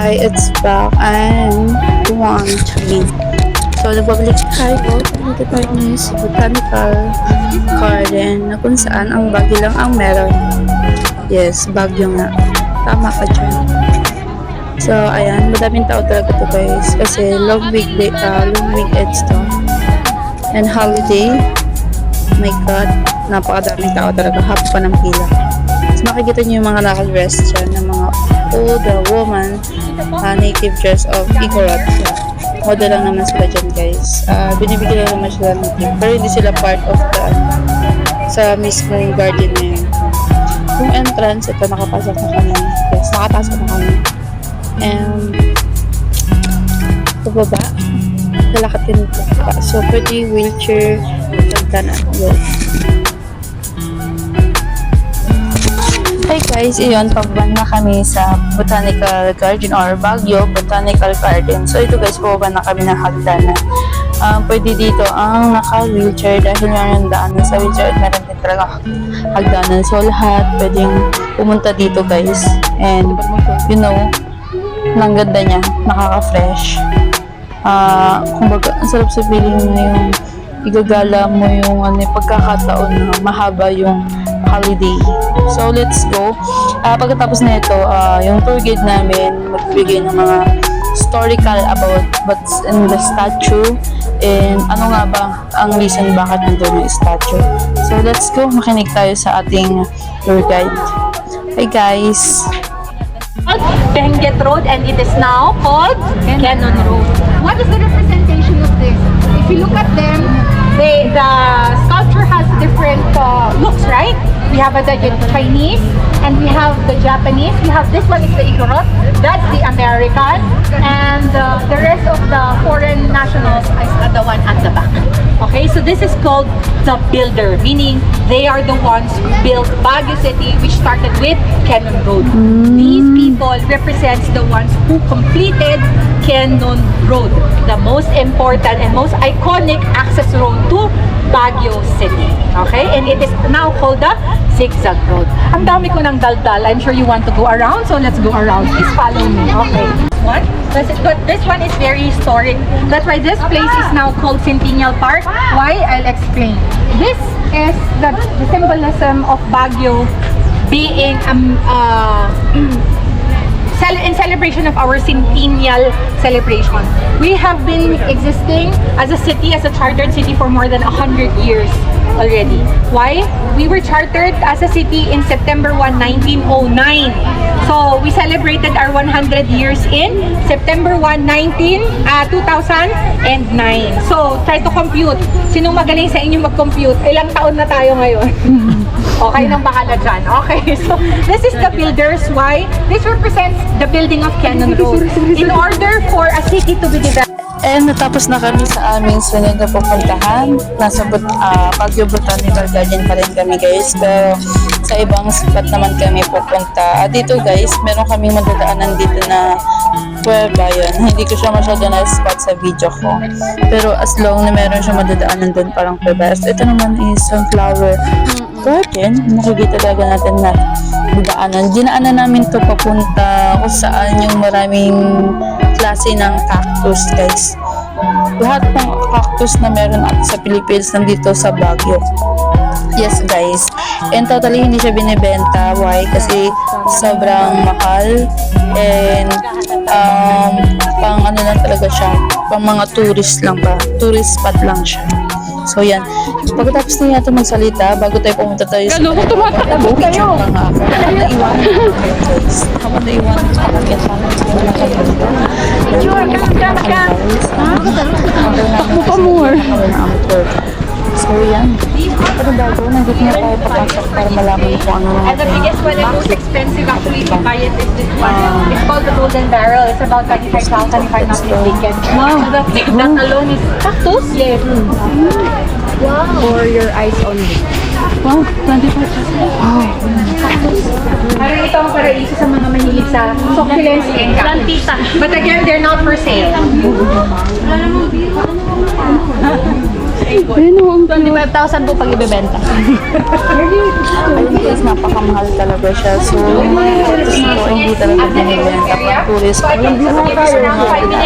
Hi, it's back and one train. So, nagbabalik tayo. Dito tayo ngayon sa Botanical Garden na kung saan ang Baguio lang ang meron. Yes, Baguio nga. Tama ka dyan. So, ayan. Madaming tao talaga to guys. Kasi long weekends to. And holiday. My God. Napakadaming tao talaga. Hap pa ng pila. So, makikita nyo yung mga naka-dress dyan ng mga old woman native dress of Igorot. Model lang naman sila dyan guys. Binibigyan lang naman sila ng tip. Pero hindi sila part of the sa mismong garden na yun. Yung entrance, ito nakapasok na kami. Yes, nakapasok na kami. And pababa. Lalakad ka nito. So, pwede wheelchair kanan. Yes. Hey guys, iyon, pababa na kami sa Botanical Garden or Baguio Botanical Garden. So ito guys, pababa na kami ng hagdanan. Pwede dito ang naka-wheelchair dahil meron daanan sa wheelchair at meron din talaga hagdanan. So lahat pwedeng pumunta dito guys. And you know, ang ganda niya, nakaka-fresh. Kumbaga, ang sarap sa feeling na yung igagala mo yung pagkakataon na mahaba yung holiday. So, let's go. Pagkatapos na ito, yung tour guide namin magbibigay ng mga historical about what's in the statue and ano nga ba ang reason bakit nandun yung statue. So, let's go. Makinig tayo sa ating tour guide. Hi guys! Benguet Road, and it is now called Cannon Road. What is the representation of this? If you look at them, the sculpture has different looks, right? We have the Chinese, and we have the Japanese. We have this one is the Igorot, that's the American, and the rest of the foreign nationals is the one at the back. Okay, so this is called the builder, meaning they are the ones who built Baguio City, which started with Cannon Road. These people represents the ones who completed Cannon Road, the most important and most iconic access road to Baguio City. Okay, and it is now called the Zigzag Road. Ang dami ko ng daldal. I'm sure you want to go around, so let's go around. Please follow me. Okay. This one is very historic. That's why this place is now called Centennial Park. Why? I'll explain. This is the symbolism of Baguio being in celebration of our centennial celebration. We have been existing as a city, as a chartered city for more than 100 years already. Why? We were chartered as a city in September 1, 1909. So, we celebrated our 100 years in September 1, 2009. So, try to compute. Sinong magaling sa inyo mag-compute? Ilang taon na tayo ngayon? Okay, nang bahala dyan. Okay, so this is the builders. Why? This represents the building of Cannon Road. In order for a city to be developed. And natapos na kami sa aming sunod na pupuntahan. Nasa Baguio Botanical Garden pa rin kami guys. Pero sa ibang spot naman kami pupunta. Dito guys, meron kaming madadaanan dito na kuweba yun. Hindi ko siya masyado na-spot sa video ko. Pero as long na meron siya madadaanan doon parang kuweba. Ito naman is sunflower garden. Nakikita talaga natin na dadaanan. Dinaanan namin to papunta kung saan yung maraming klase ng cactus guys. Lahat ng cactus na meron sa Philippines nandito sa Baguio. Yes guys. And totally hindi siya binibenta. Why? Kasi sobrang mahal. And pang ano lang talaga siya. Pang mga tourist lang pa. Tourist spot lang siya. So yan. Pagkatapos na natin magsalita, bago tayo pumunta tayo sa tumatakbo kayo. Naiwan guys. Habang naiwan Takbo pa more. So yan. Pero bago, nandito na tayo papasok para malaman kung ano And the biggest one and most expensive actually to buy it is this one. It's called the Golden Barrel. It's about 25,000 if I'm not mistaken. Wow. So that alone is cactus? Yes. Wow. For your eyes only. Wow, 25,000. Wow. Parang ito ang paraiso sa mga mahilig sa succulents and cactus. But again, they're not for sale. Ayun o, ang 25,000 po pag ibebenta. ayun guys, napakamahal talaga siya. So, yung mga tourist po, hindi talaga binibenta pang tourist. So, Botanical Garden.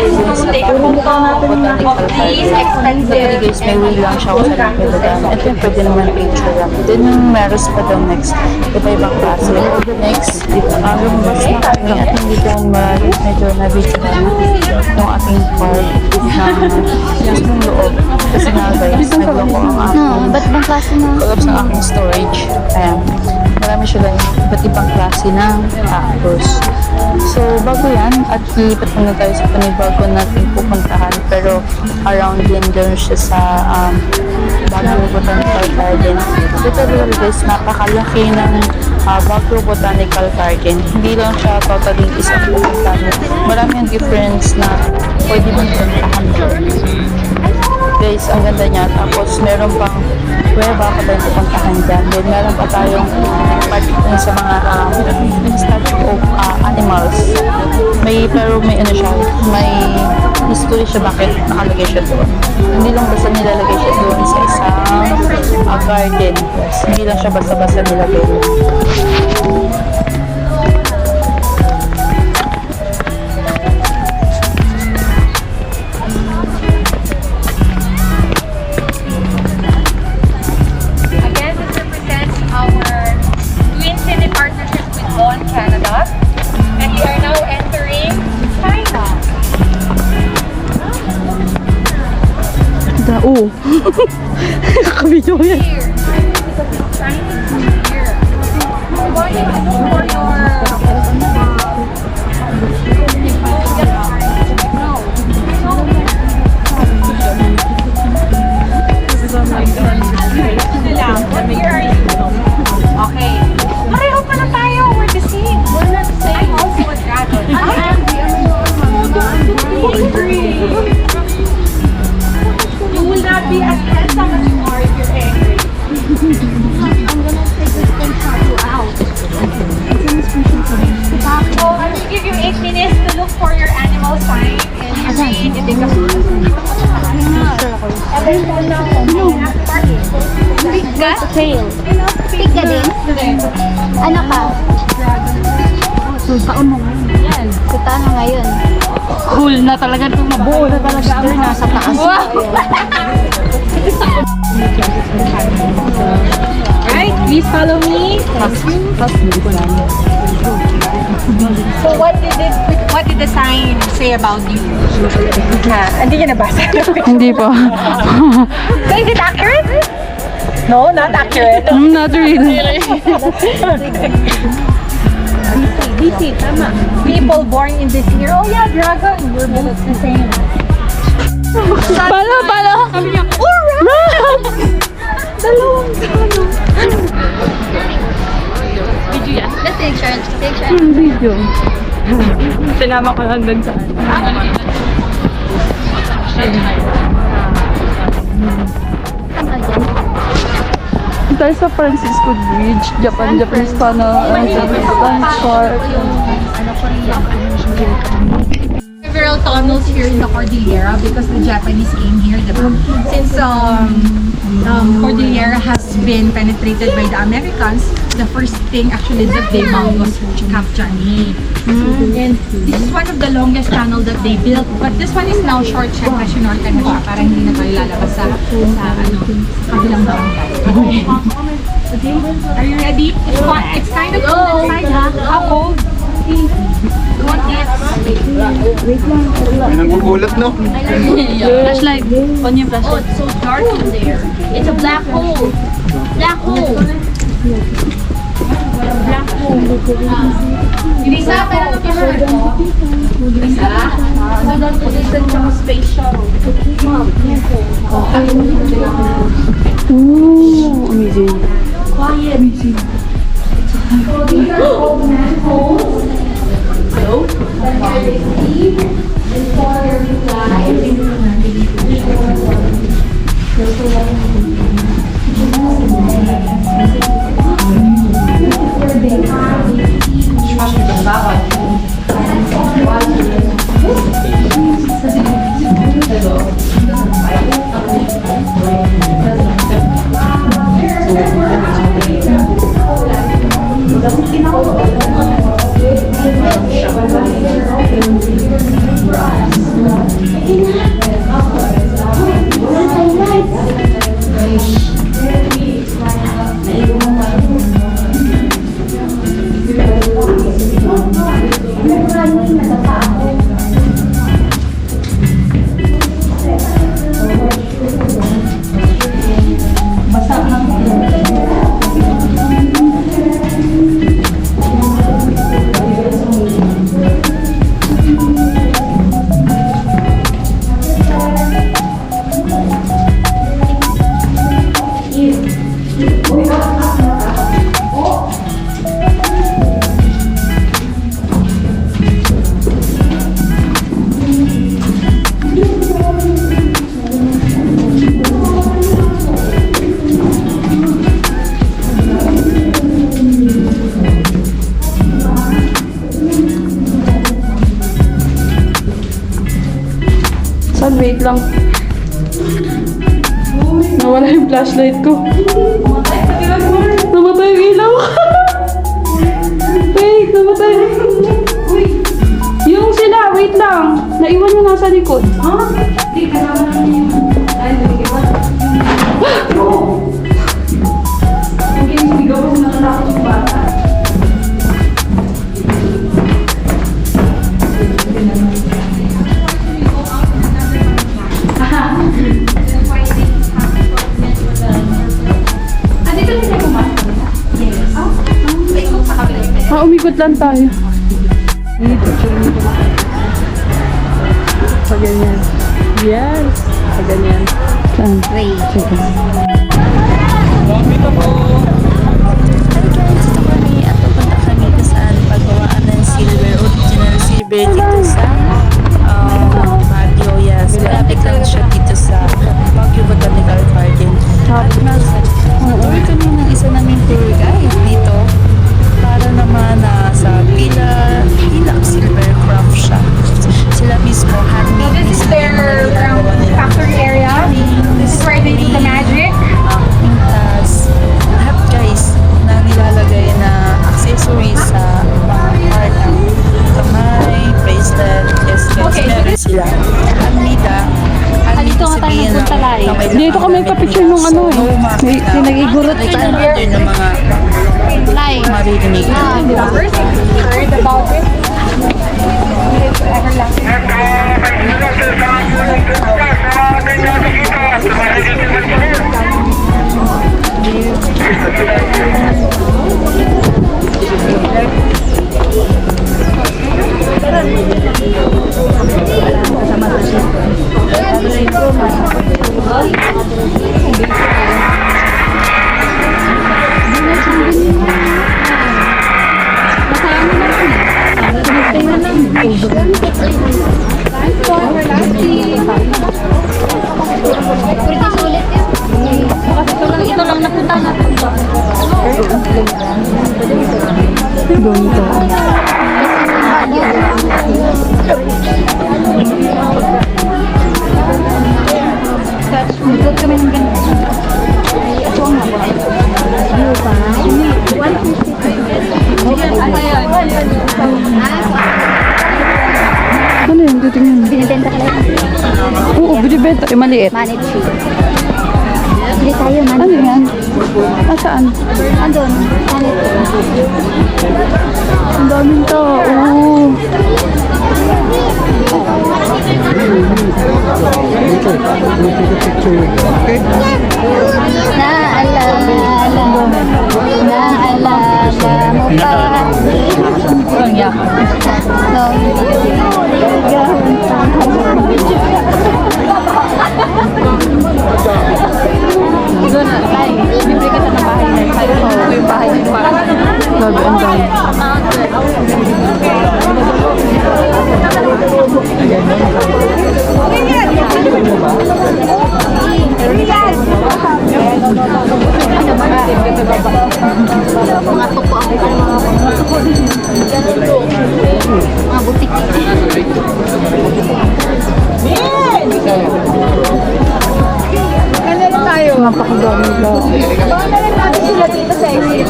Actually guys, may way lang siya kung saan pinagdaan. Ito yung pwede naman picture lang. Then yung meron pa daw next, iba-ibang klase. Next, lumabas na kami at hindi daw medyo na-video na yung ating park na mismong loob. Kasi nga guys, nagloko ang aking Ba't bang klase na? collapse ng aking storage. Ayan. Marami siya lang iba't ibang klase ng cactus. So, bago yan, at lipat muna tayo sa panibago natin pupuntahan. Pero, around din doon siya sa Baguio Botanical Garden. Ito talaga guys, napakalaki ng Baguio Botanical Garden. Hindi lang siya totally isang pupuntahan. Marami ang difference na pwede mong puntahan doon. Guys, ang ganda niya. Tapos, meron pang kuweba pa tayong pupuntahan dyan. Then, meron pa tayong part dun sa mga statue of animals. Pero may ano siya, may history siya bakit nakalagay siya doon. Hindi lang basta nilalagay siya doon sa isang garden. Yes, hindi lang siya basta-basta nilagay. Again, this represents our Twin City partnership with Awan, Canada. And we are now entering China. Oo. Nakabidyo ko yan. Here. Chinese New Year. What is for your... What year are you? Okay. Pareho pala tayo. We're the same. We're not the same. I'm also a dragon. You will not be as handsome as you are if you're angry. I'm gonna take this screenshot you out. So I will give you 8 minutes to look for your animal sign and you read the and then fall down after party. Pig ka? Pig ka din? Ano ka? Taon mo ngayon. Yan. Kutaan mo ngayon. Cool na talaga itong mabuo na talaga ang nasa taas. Right, please follow me. So what did the sign say about you? Hindi niya nabasa. Hindi pa. So is it accurate? No, not accurate. Not really. DC, tama. People born in this year. Oh yeah, dragon. We're both the same. Pala! Sabi niya, alright! Dalawang talo. Video yan? Picture. Video. Sinama ko lang dun sa tayo sa Francisco Bridge, Japanese tunnel, Japanese Park. Several tunnels here in the Cordillera because the Japanese came here, diba? Since Cordillera has been penetrated by the Americans, the first thing actually that they found was Camp Johnny. And this is one of the longest tunnel that they built, but this one is now short, syempre sinorte na siya para hindi na tayo lalabas sa kabilang barangay. Are you ready? It's kind of cold inside, ha? How cold? You want it? May nanggugulat, no? Flashlight. On yung flashlight. It's so dark in there. It's a black hole. Black hole. Black hole. Isa, pero t-shirt mo. Isa. Another position sa space shuttle. Ooh, amazing. Quiet. Amazing. So these are all manholes. So, that you receive before you fly. Saan? Wait lang. Nawala yung flashlight ko. Namatay yung ilaw. Wait, namatay. Yung sila, wait lang. Naiwan yung nasa likod. Di kasama namin yung... Ay, naligiwan. Huwag yung sumigaw kasi natatakot yung bata. Umikot lang tayo. Pag ganyan. Yes. Pag ganyan. Saan? Wait. Sige. Hi guys, ito kami at pupunta kami kung saan paggawaan ng silver, original silver dito sa Baguio. Yes, malapit lang siya dito sa Baguio Botanical Garden. At mag-tour kami ng isa naming tour guide dito para naman sa Pilak Silver Craft Shop. Sila mismo handmade. This is their factory area. This is where they do the magic. Pintas, lahat guys na nilalagay na accessories sa mga part ng kamay, bracelet, yes guys, Okay, meron sila. Almida, Dito nga tayo nagpunta live. Dito kami pa-picture nung ano eh. May pinag-igurot Ito ka. natin ng mga Live. maririnig. First, heard about it. It's everlasting. Pwede sulit yun. Ito lang napunta natin. Ganito. Ikot kami ng ganito. Ito ang mga. Ano pa? 150. Ano yun? Titingnan. Binibenta ka lang. Oo, binibenta. Yung maliit. Manage fee. Bili tayo, Ano manage. yan? Nasaan? Andun. Manage fee. Ang daming tao. Oo. Naalala mo pa. Ang yak. Doon na, tayo. Libre ka sa ng bahay na. Tayo ko yung bahay ng parang. Grabe, ang dami. Mga tuko ako. Mga butik. Napakadami lang. sila dito sa exit.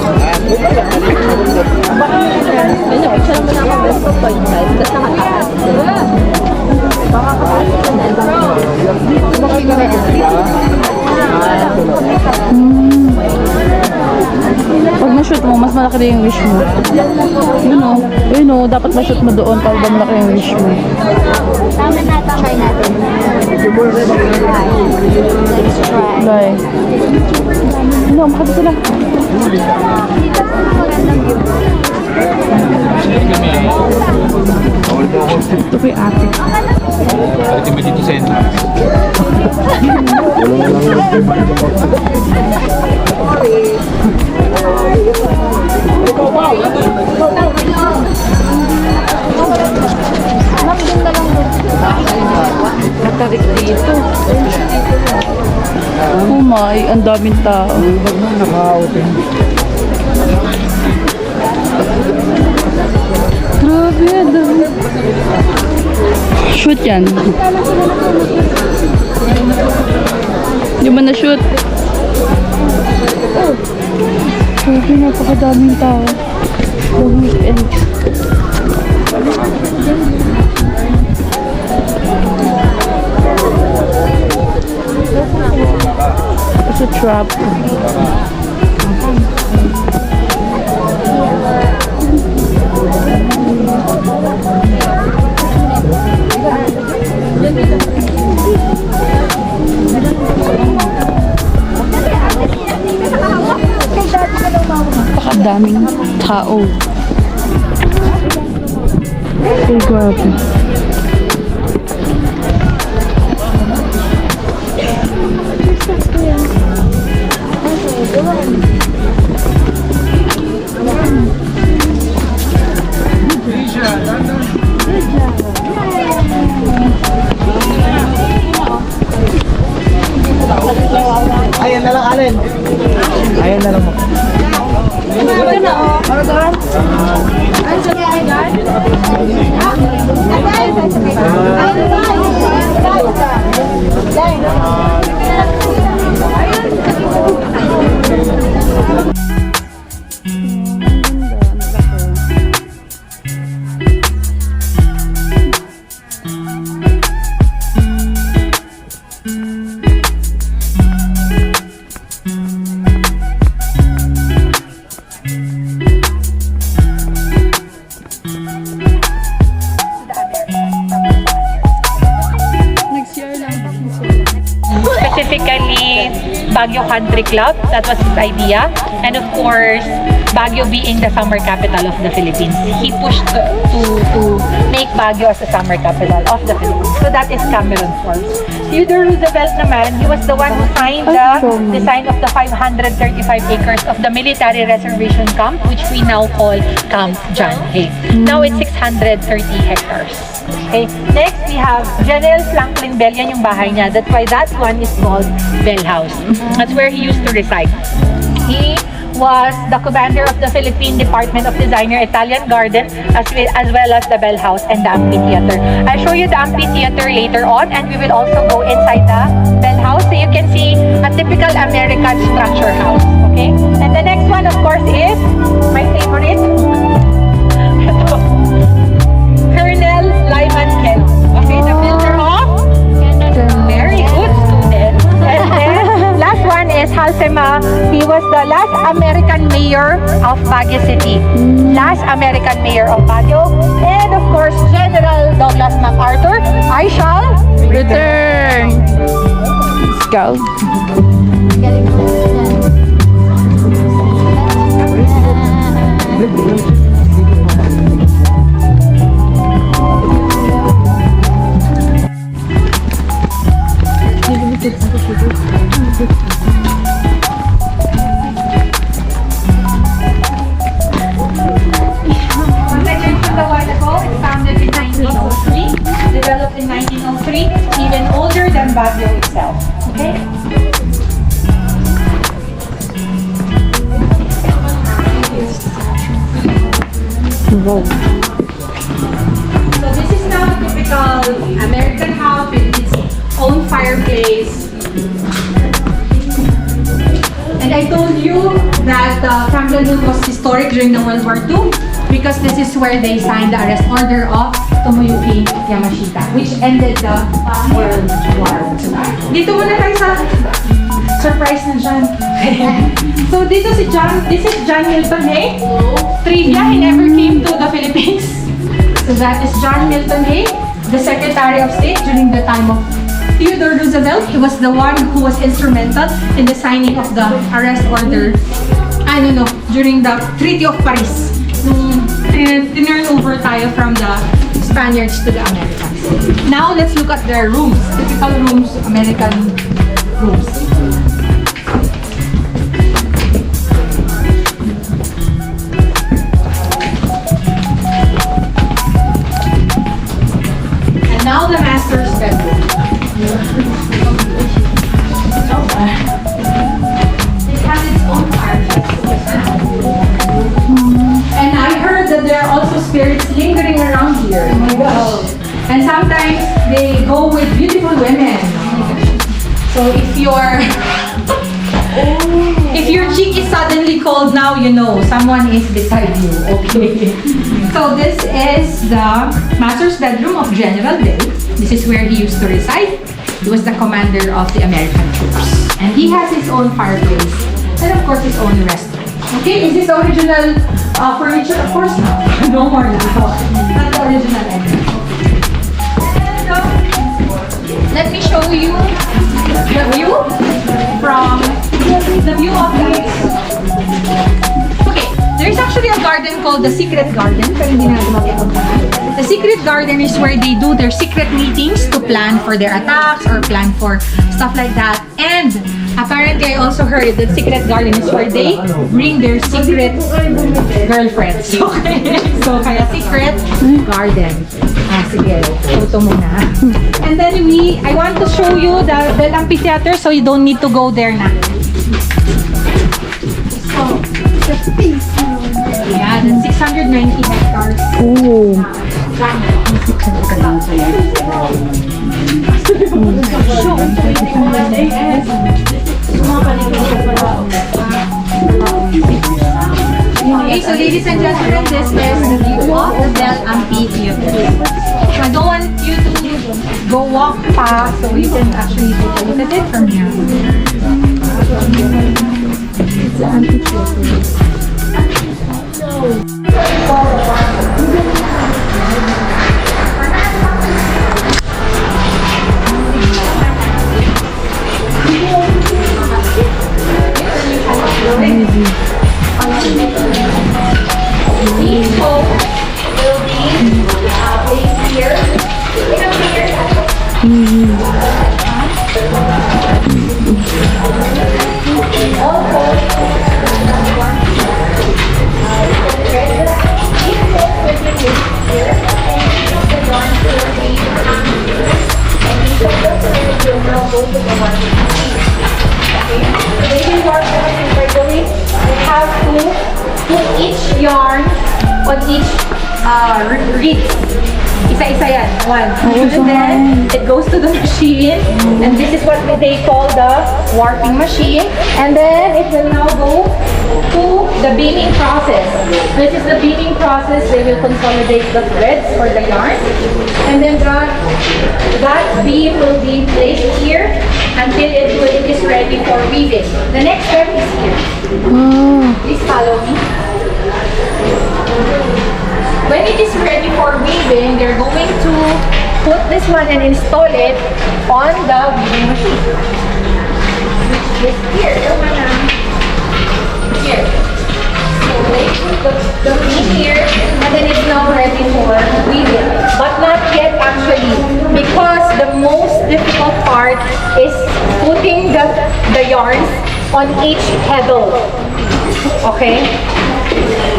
Picture mo na ako best of 0.5 kasi nakataas. Baka Pag na-shoot mo, mas malaki din yung wish mo. Yun o, dapat ma-shoot mo doon para ba malaki yung wish mo. Tama na, try natin. Let's try. Bye. Makati sila. Ito kay ate. Ito ba dito sa entrance? Matarik dito. Oh my, ang daming tao. Grabe, ang dami. Shoot yan. Yung man na-shoot. Grabe, napakadaming tao. Long weekend. It's a trap. Napakadaming tao. Ay, grabe. Ayan na lang, Allen. Ayan na lang mo. Specifically, Baguio Country Club, that was his idea. And of course, Baguio being the summer capital of the Philippines. He pushed to make Baguio as the summer capital of the Philippines. So that is Cameron Forbes. Theodore Roosevelt naman, he was the one who signed the design of the 535 acres of the military reservation camp, which we now call Camp John Hay. Now it's 630 hectares. Okay. Next, we have General Franklin Bell. Yan yung bahay niya. That's why that one is called Bell House. That's where he used to reside. He was the commander of the Philippine Department of Designer Italian Garden as well as the Bell House and the amphitheater. I'll show you the amphitheater later on, and we will also go inside the Bell House so you can see a typical American structure house. Okay? And the next one, of course, is my favorite. Colonel Lyman Kent. Okay, the builder of very good student. And then last one is Halsema. He was the last American mayor of Baguio City. Last American mayor of Baguio. And of course, General Douglas MacArthur. I shall Return! Scout. Galing mo. Developed in 1903, even older than Baguio itself. Okay? Wow. So this is now a typical American house with its own fireplace. And And I told you that Camden Hill was historic during the World War II because this is where they signed the arrest order of Tomoyuki Yamashita, which ended the World War II. Dito muna tayo sa surprise na John. So dito si John, this is John Milton Hay. Trivia, he never came to the Philippines. So that is John Milton Hay, the Secretary of State during the time of Theodore Roosevelt. He was the one who was instrumental in the signing of the arrest order, during the Treaty of Paris. Nung tinurn over tayo from the Spaniards to the Americans. Now, let's look at their rooms. Typical rooms, American rooms. And now the master's bedroom. It has its own fireplace. And I heard that there are also spirits lingering around here. Oh my gosh. And sometimes they go with beautiful women. So if your cheek is suddenly cold now, you know someone is beside you. Okay. So this is the master's bedroom of General Day. This is where he used to reside. He was the commander of the American troops. And he has his own fireplace and of course his own restaurant. Okay, is this original furniture? Of course not. No more now. Not the original entrance. And let me show you the view from the view of the... Okay, there's actually a garden called the Secret Garden. Pero hindi natin makipuntahan. The Secret Garden is where they do their secret meetings to plan for their attacks or plan for stuff like that. And apparently, I also heard that Secret Garden is where they bring their secret girlfriends. Okay? So, kaya Secret Garden. Sige, photo muna. And then I want to show you the amphitheater so you don't need to go there na. So, yeah, the 690 hectares. Oh. Okay, so ladies and gentlemen, this is the view of the Bell Amphitheater. So I don't want you to go walk past, so you can actually take a look at it from here. It's the amphitheater. Yarn on each reed. Isa-isa yan. One. And then, it goes to the machine. And this is what they call the warping machine. And then, it will now go to the beaming process. This is the beaming process. They will consolidate the threads for the yarn. And then, that beam will be placed here until it is ready for weaving. The next step is here. Please follow me. When it is ready for weaving, they're going to put this one and install it on the weaving machine. Which is here. Here. So they put the beam here and then it's now ready for weaving. But not yet actually, because the most difficult part is putting the yarns on each heddle. Okay?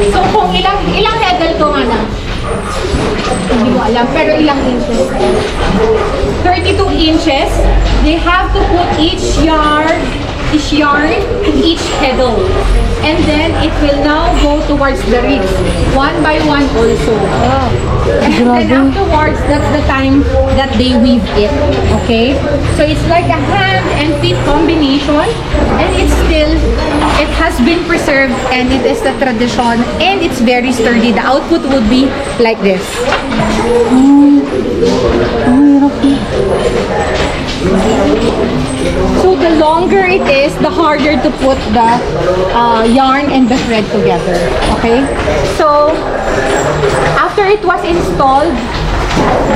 So kung ilang heddle to mana? Hindi ko alam, pero ilang inches? 32 inches. They have to put each yarn in each heddle. And then it will now go towards the reeds. One by one also. And then afterwards, that's the time that they weave it. Okay? So it's like a hand and feet combination, and it has been preserved, and it is the tradition, and it's very sturdy. The output would be like this. So the longer it is, the harder to put the yarn and the thread together. Okay? So after it was installed,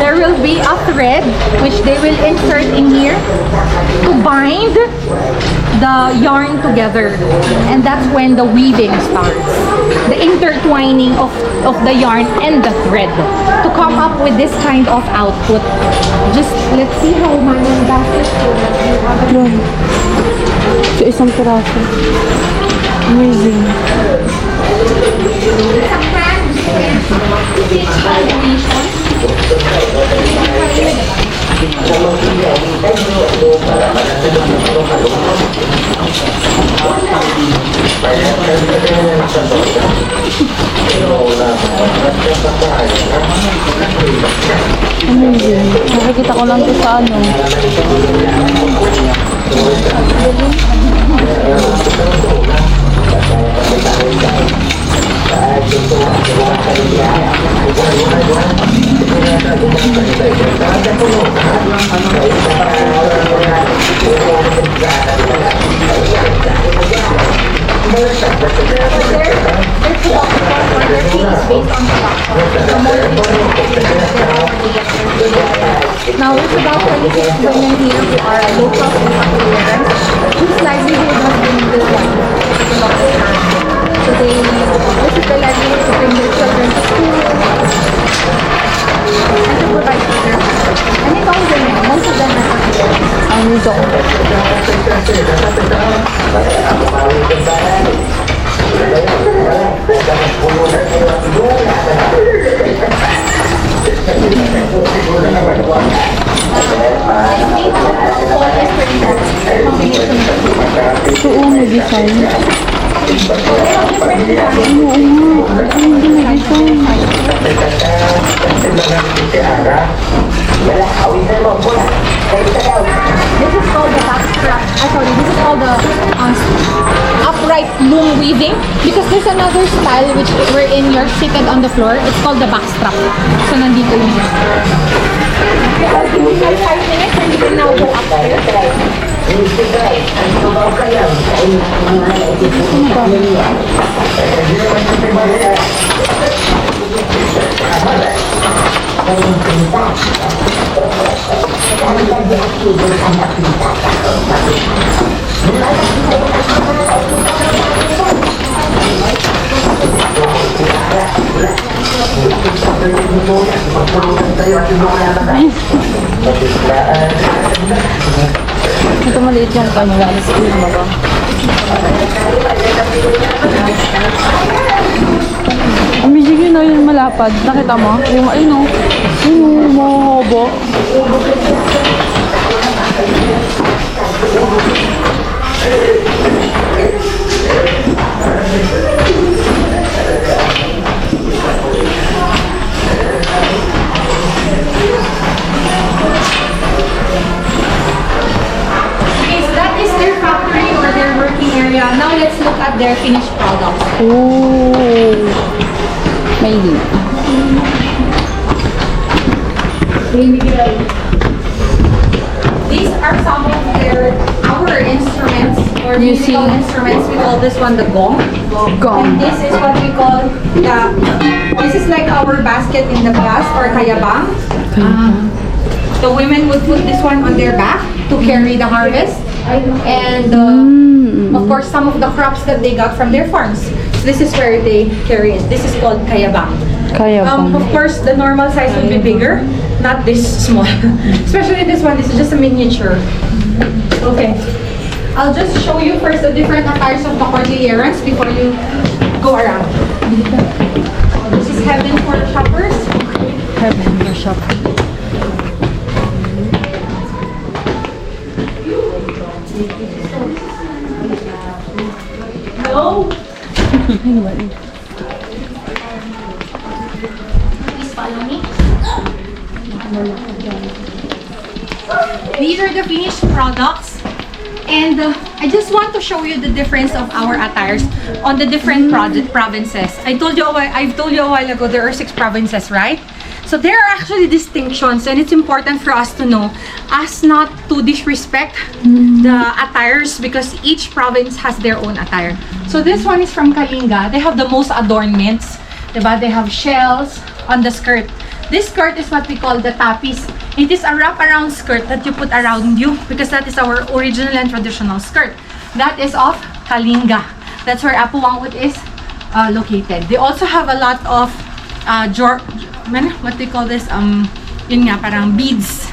there will be a thread which they will insert in here to bind the yarn together, and that's when the weaving starts, the intertwining of the yarn and the thread to come up with this kind of output. Just let's see how manual basket. So, isang piraso. Amazing. It's a hand and stitch combination. Amazing. Nakikita ko lang ito sa ano. Now, it's about 26 women here who are local Filipino whose livelihood has been this one. So this is the livelihood to bring their children to school and to provide for their family. And it's all women. Most of them are Filipinos. Ang nito. Ito may design. Hindi may design. This is called the backstrap. This is called the upright loom weaving, because there's another style which wherein you're seated on the floor. It's called the backstrap. So nandito yun. I'll give you like 5 minutes and you can now go upstairs. Ito maliit yung camera. Alas ko yung baba. Amazing yun o, yung malapad. Nakita mo? Yung ano? Yung mahaba. Now let's look at their finished products. Oh, amazing. These are some of our instruments or musical instruments. We call this one the gong. And this is what we call this is like our basket in the past, or kayabang. The women would put this one on their back to carry the harvest. And of course, some of the crops that they got from their farms. So this is where they carry it. This is called kayabang. Of course, the normal size would be bigger, not this small. Especially this one, this is just a miniature. Okay. I'll just show you first the different attires of the Cordilleras before you go around. This is heaven for the shoppers. Heaven for shoppers. No. Anyway. Please follow me. These are the finished products. And I just want to show you the difference of our attires on the different provinces. I've told you a while ago there are 6 provinces, right? So there are actually distinctions, and it's important for us to know as not to disrespect the attires, because each province has their own attire. So this one is from Kalinga. They have the most adornments, diba? They have shells on the skirt. This skirt is what we call the tapis. It is a wrap-around skirt that you put around you, because that is our original and traditional skirt. That is of Kalinga. That's where Apuwangut is located. They also have a lot of what they call this, yun nga, parang beads.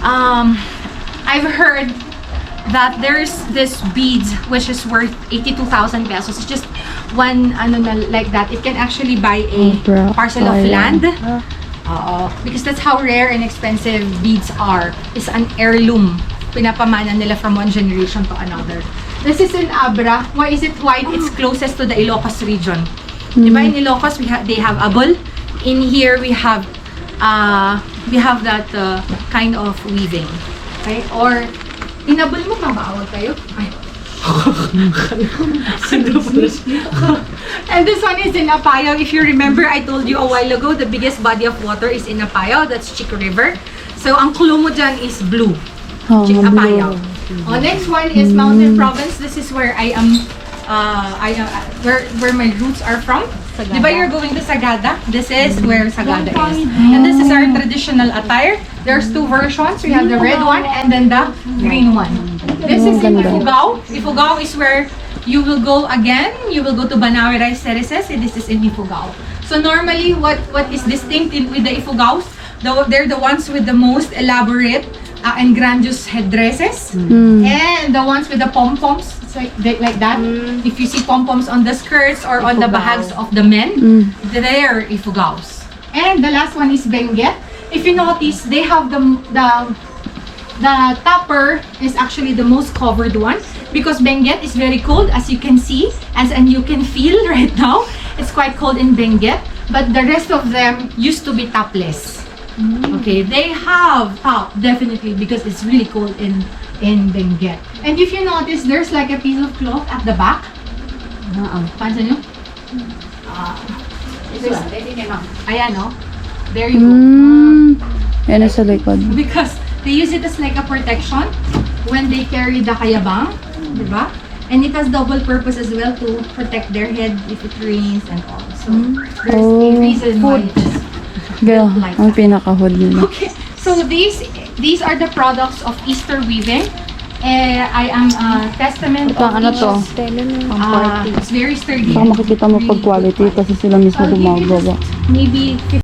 I've heard that there's this beads which is worth 82,000 pesos. It's just one, like that. It can actually buy a parcel of land. Because that's how rare and expensive beads are. It's an heirloom. Pinapamana nila from one generation to another. This is in Abra. Why is it white? It's closest to the Ilocos region. Diba, in Ilocos, they have abol. In here, we have that kind of weaving. Okay? Or, inabol mo, mabawag kayo? Ay. And this one is in Apayao. If you remember, I told you a while ago, the biggest body of water is in Apayao. That's Chico River. So, ang kulo mo dyan is blue. Apayao. Next one is Mountain Province. This is where I am, where my roots are from. Diba you're going to Sagada? This is where Sagada is. And this is our traditional attire. There's 2 versions. We have the red one and then the green one. This is in Ifugao. Ifugao is where you will go again. You will go to Banawe Rice Terraces, and this is in Ifugao. So normally, what is distinct with the Ifugaos? They're the ones with the most elaborate and grandiose headdresses, and the ones with the pom-poms. It's like that. If you see pom-poms on the skirts or on the bahags of the men, they're Ifugaos. And the last one is Benguet. If you notice, they have the topper is actually the most covered one, because Benguet is very cold, as you can see, and you can feel right now. It's quite cold in Benguet, but the rest of them used to be topless. Okay, they have top, definitely, because it's really cold in Benguet. And if you notice, there's like a piece of cloth at the back. Pansin nyo? Ayan, no? There you go. Yan sa likod. Because they use it as like a protection when they carry the kayabang, diba? And it has double purpose as well to protect their head if it rains and all. So there's a reason why it is Girl, like ang that. pinakahod nila. Okay, so these are the products of Easter weaving. I am a testament of Ano to? it's very sturdy. Baka makikita mo pag quality kasi sila mismo I'll give you gumagawa. just maybe 50.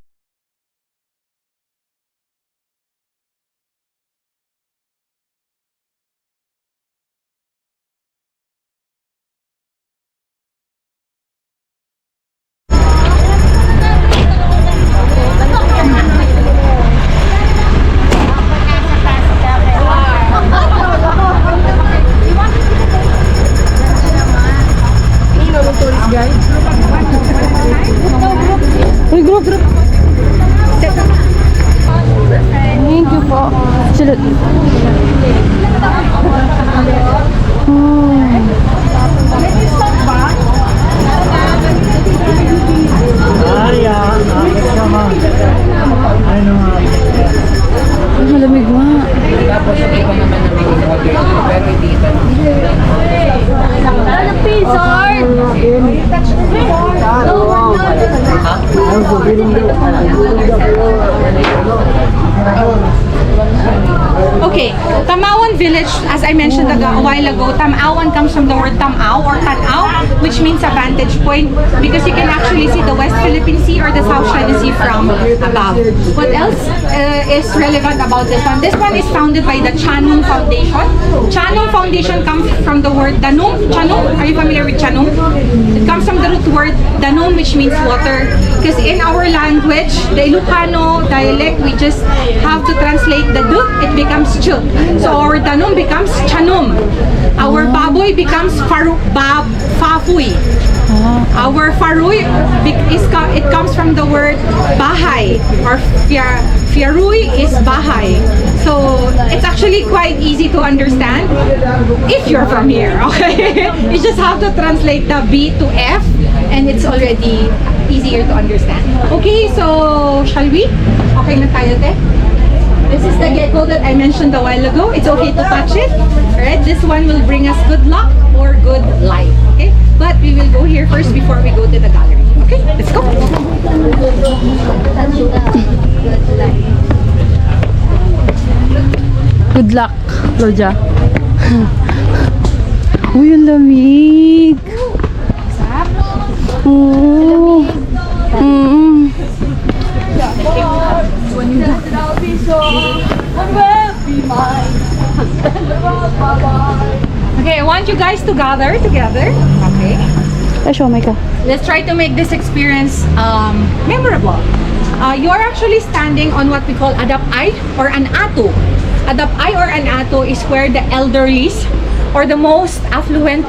Uy, group. Thank you po. Sila. Malamig nga. Okay, Tamawan village, as I mentioned a while ago, Tamawan comes from the word Tamaw or Tanaw, which means a vantage point, because you can actually see the West Philippine Sea or the South China Sea from above. What else is relevant about this one? This one is founded by the Chanung Foundation. Chanung Foundation comes from the word Danum. Chanung, are you familiar with Chanung? It comes from the root word Danum, which means water. Because in our language, the Ilocano dialect, we just have to translate the du, it becomes chu. So our Danum becomes Chanum. Our baboy becomes Fafuy. Our Faruy, it comes from from the word bahay, or fiarui is bahay. So it's actually quite easy to understand if you're from here, okay? You just have to translate the B to F and it's already easier to understand. Okay, so shall we? Okay na tayo, te? This is the gecko that I mentioned a while ago. It's okay to touch it. Alright, this one will bring us good luck or good life. Okay, but we will go here first before we go to the gallery. Okay, let's go. Good luck, Loja. Uy, ang lamig. Oo. Okay, I want you guys to gather together. Okay. Show my ka. Let's try to make this experience memorable. You are actually standing on what we call adap-ay or an ato. Adap-ay or an ato is where the elderlies or the most affluent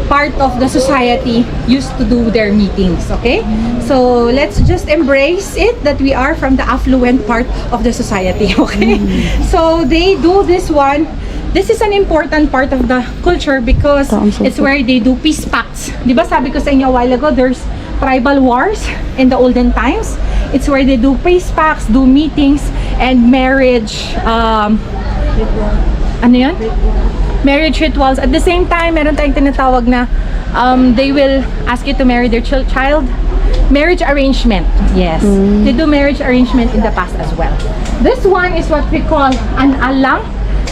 part of the society used to do their meetings, okay? So let's just embrace it that we are from the affluent part of the society, okay? So they do this one. This is an important part of the culture because it's where they do peace pacts. Di ba sabi ko sa inyo a while ago, there's tribal wars in the olden times. It's where they do peace pacts, do meetings, and marriage, ano yun? Marriage rituals. At the same time, meron tayong tinatawag na they will ask you to marry their child. Marriage arrangement. Yes. They do marriage arrangement in the past as well. This one is what we call an alang.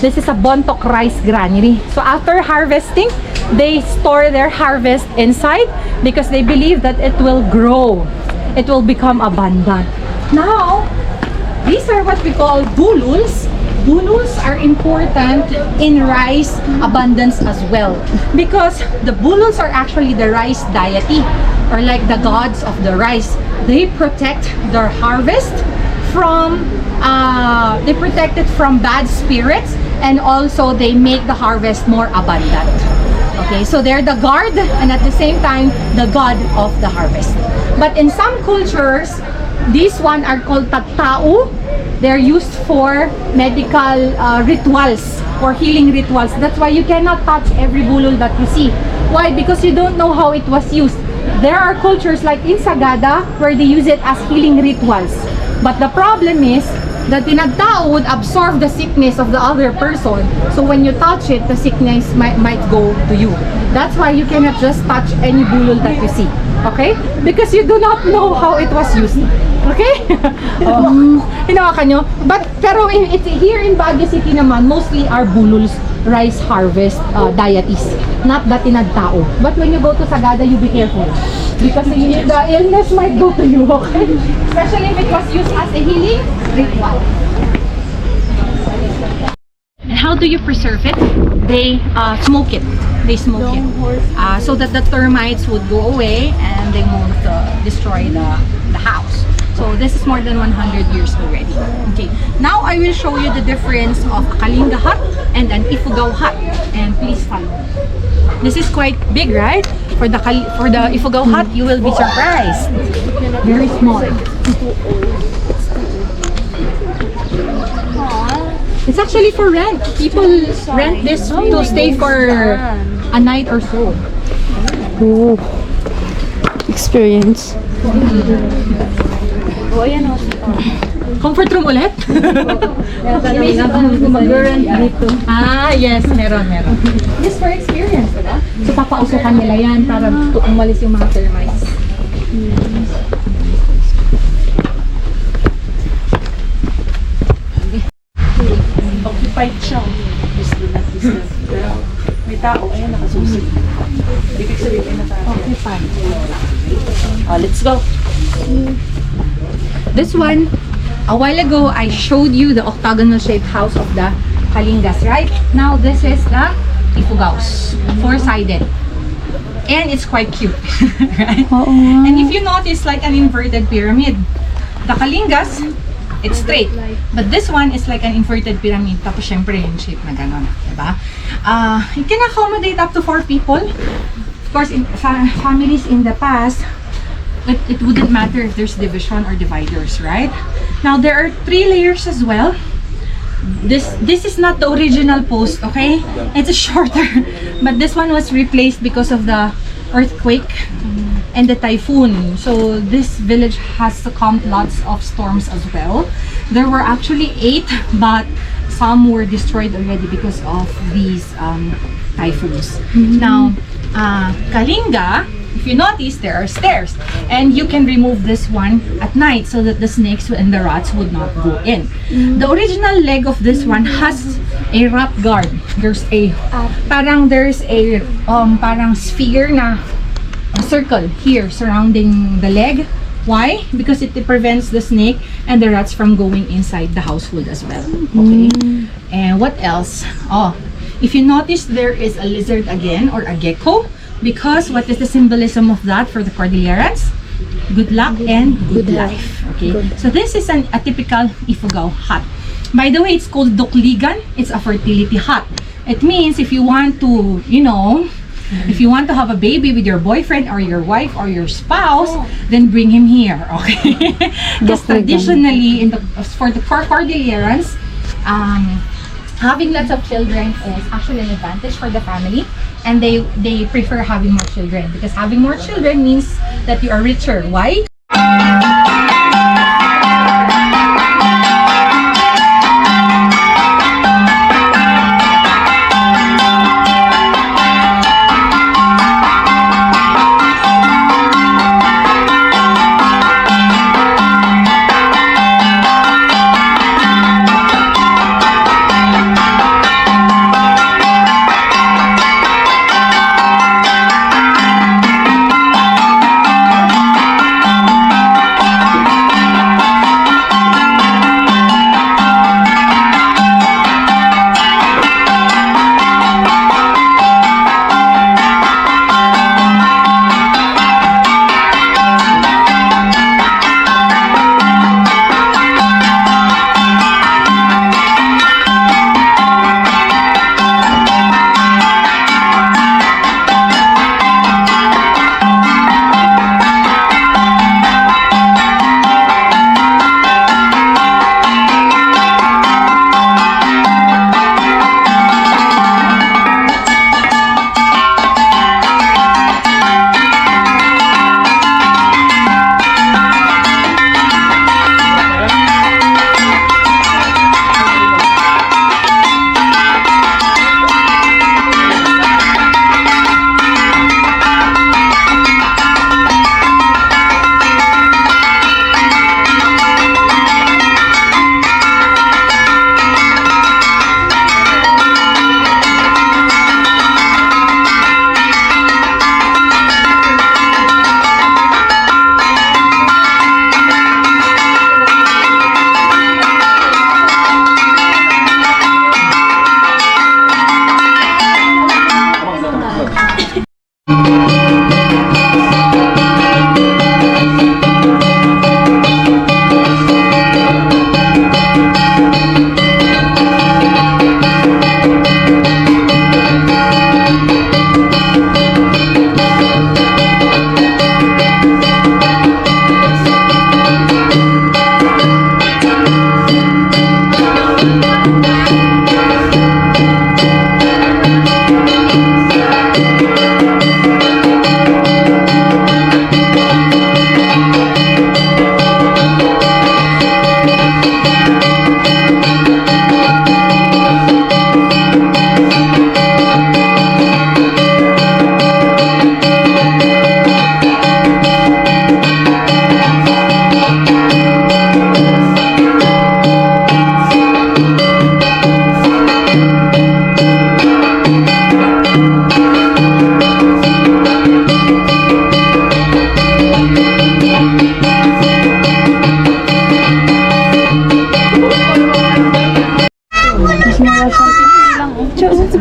This is a bontok rice granary. So after harvesting, they store their harvest inside because they believe that it will grow. It will become abundant. Now, these are what we call bululs. Bululs are important in rice abundance as well because the bululs are actually the rice deity or like the gods of the rice. They protect their harvest from bad spirits, and also they make the harvest more abundant. Okay, so they're the guard and at the same time the god of the harvest. But in some cultures, these one are called tattao. They're used for medical rituals or healing rituals. That's why you cannot touch every bulol that you see. Why? Because you don't know how it was used. There are cultures like in Sagada where they use it as healing rituals. But the problem is that the tinagtao would absorb the sickness of the other person. So when you touch it, the sickness might go to you. That's why you cannot just touch any bulol that you see. Okay? Because you do not know how it was used. Okay? Hinawakan nyo. Pero it's here in Baguio City naman, mostly are bululs, rice harvest deities. Not the tinagtao. But when you go to Sagada, you be careful. Because the illness might go to you, okay? Especially if it was used as a healing ritual. And how do you preserve it? They smoke it. They smoke it. So that the termites would go away and they won't destroy the house. So this is more than 100 years already. Okay. Now I will show you the difference of a Kalinga hut and an Ifugao hut. And please follow. This is quite big, right? For the Ifugao hut, you will be surprised. Very small. It's actually for rent. People rent this to stay for a night or so. Oh. Experience. Comfort room ulit? Ah, yes, meron. Just for experience, diba? So, papausukan nila yan para umalis yung mga termites. Occupied siya. May tao, ayan, nakasusi. Ibig sabihin na tayo. Occupied. Let's go. This one, a while ago, I showed you the octagonal shaped house of the Kalingas, right? Now, this is the Ifugaos, four-sided. And it's quite cute, right? And if you notice, like an inverted pyramid. The Kalingas, it's straight. But this one is like an inverted pyramid. Tapos, syempre, yung shape na gano'n, diba? It can accommodate up to 4 people. Of course, in families in the past, it wouldn't matter if there's division or dividers, right? Now there are 3 layers as well. This is not the original post, okay? It's a shorter, but this one was replaced because of the earthquake and the typhoon. So this village has succumbed lots of storms as well. There were actually 8, but some were destroyed already because of these typhoons. Now, Kalinga, if you notice, there are stairs, and you can remove this one at night so that the snakes and the rats would not go in. The original leg of this one has a rat guard. There's a parang sphere na a circle here surrounding the leg. Why? Because it prevents the snake and the rats from going inside the household as well. Okay. And what else? Oh, if you notice, there is a lizard again, or a gecko. Because what is the symbolism of that for the Cordillerans? Good luck and good life. Okay, so this is a typical Ifugao hut. By the way, it's called Dokligan. It's a fertility hut. It means if you want to, if you want to have a baby with your boyfriend or your wife or your spouse, then bring him here. Okay, because traditionally for Cordillerans, having lots of children is actually an advantage for the family, and they prefer having more children because having more children means that you are richer. Why?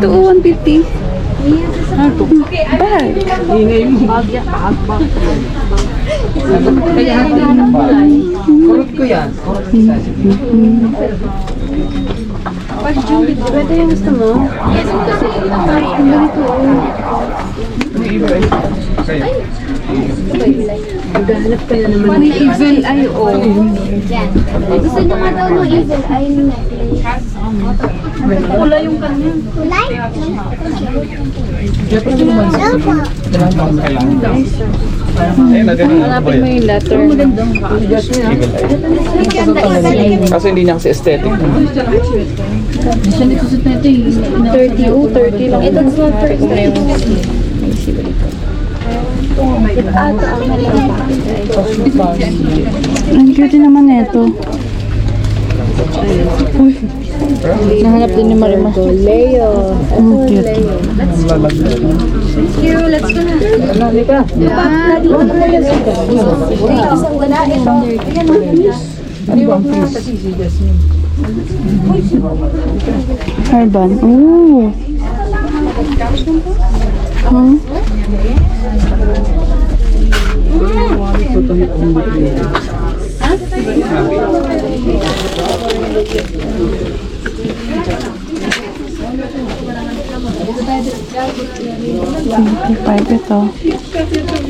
Ito, 150. Okay, bag. Ingay mo. Kaya Kurot ko yan. Pag Julie, pwede yung gusto mo? Sa'yo. One evil ay Yan. Gusto niyo nga daw ng evil eye necklace. Pula yung kanya. Kulay? Hanapin mo yung letter. Kaso hindi niya kasi aesthetic. 30. Oh, 30 lang. Ito sa first time. Ang cute naman ito. Uy. Nahanap din ni Marima. Leo. Ang cute. Let's go na. Isang wala. Urban. Ooh. Huh? $25 ito.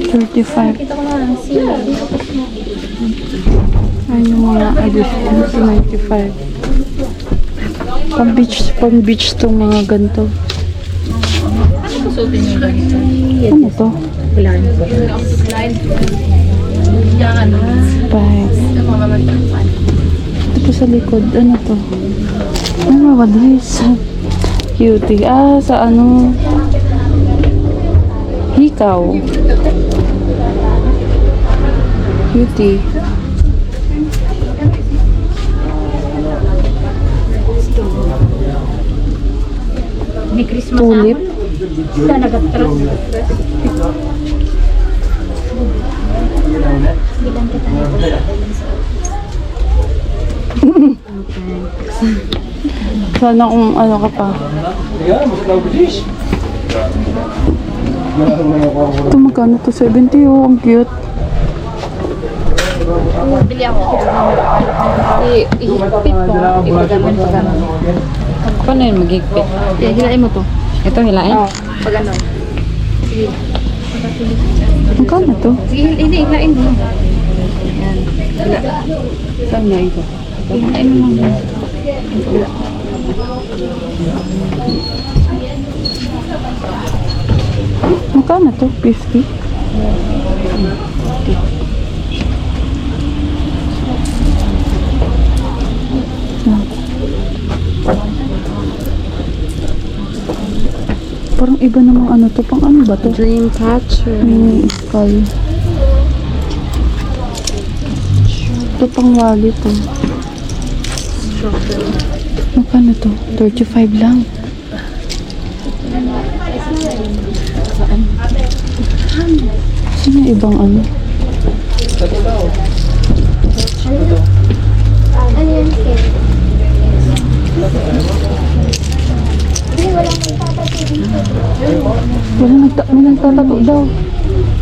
$35. Ayun yung mga addition sa $95. Pang beach tong mga ganito. Ano to? Bag. Ito sa likod. Ano to? Ano ba this? Cutie. Ah, sa ano? Hikaw. Cutie. May Christmas Tulip. na nag-trust. Sana kung ano ka pa. Ito magkano to? 70 oh. Ang cute. Bili ako. I-higpit ko. Ipagaman pa gano'n. Paano yun mag-higpit? Hilain mo to. Ito hilain? Pag ano. Magkano to? Sige, hindi, hilain mo. Saan na ito? Hilain mo muna. Magkano to? 50? Parang iba namang ano to. Pang ano ba to? Dream catcher. May skull. Ito pang wallet to. Magkano to? 35 lang. Sino yung ibang ano? Ano yan, Ken? Hindi, walang May nagtatato daw.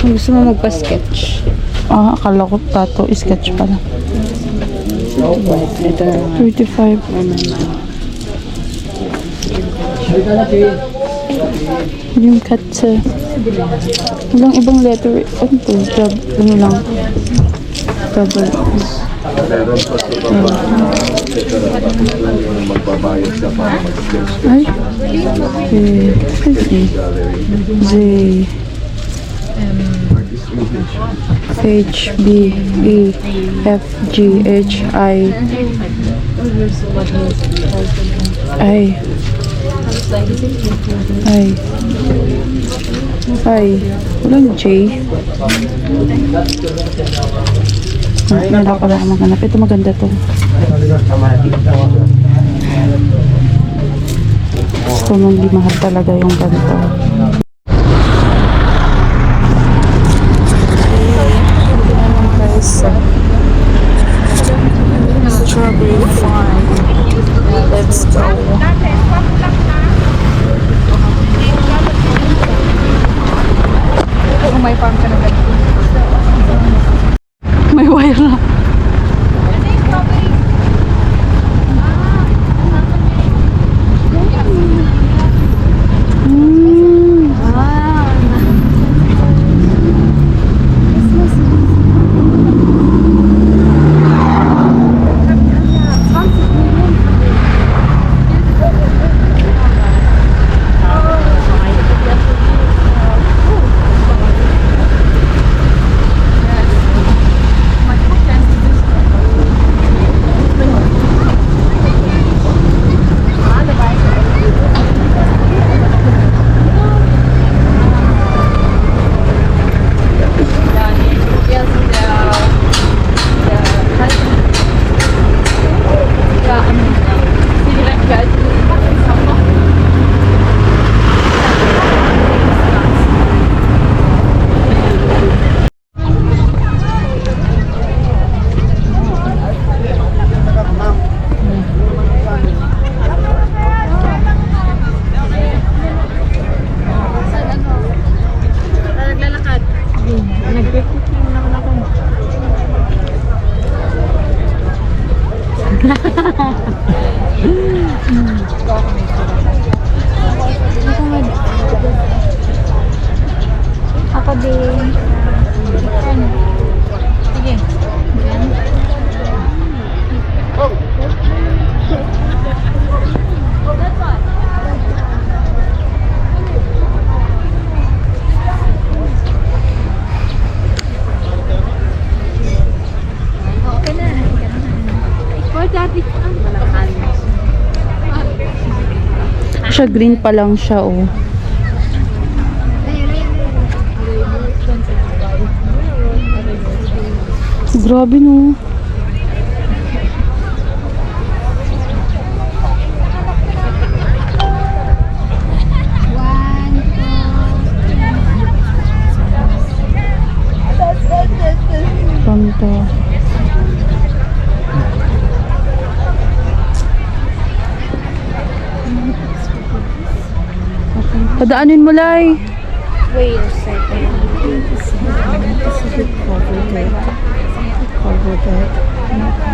Gusto mo magpa-sketch? Ah, akala ko tato. Sketch pala. Ito na. 35. Yung katsa. Walang ibang letter. Ano to? Ano lang? Double. Ay. Z. H, B, E, F, G, H, I. I. Walang J. Nala ko lang maghanap. Ito maganda to. Gusto mong di mahal talaga yung ganito. Strawberry farm. Let's go. Kung may farm ka na ganito. May wire na. Ako din. Sige. Yan. Okay na. Oh, dati. Siya green pa lang siya, oh. Grabe, no. Pamto. Padaanin mo, Lai. Wait a second. Cover that.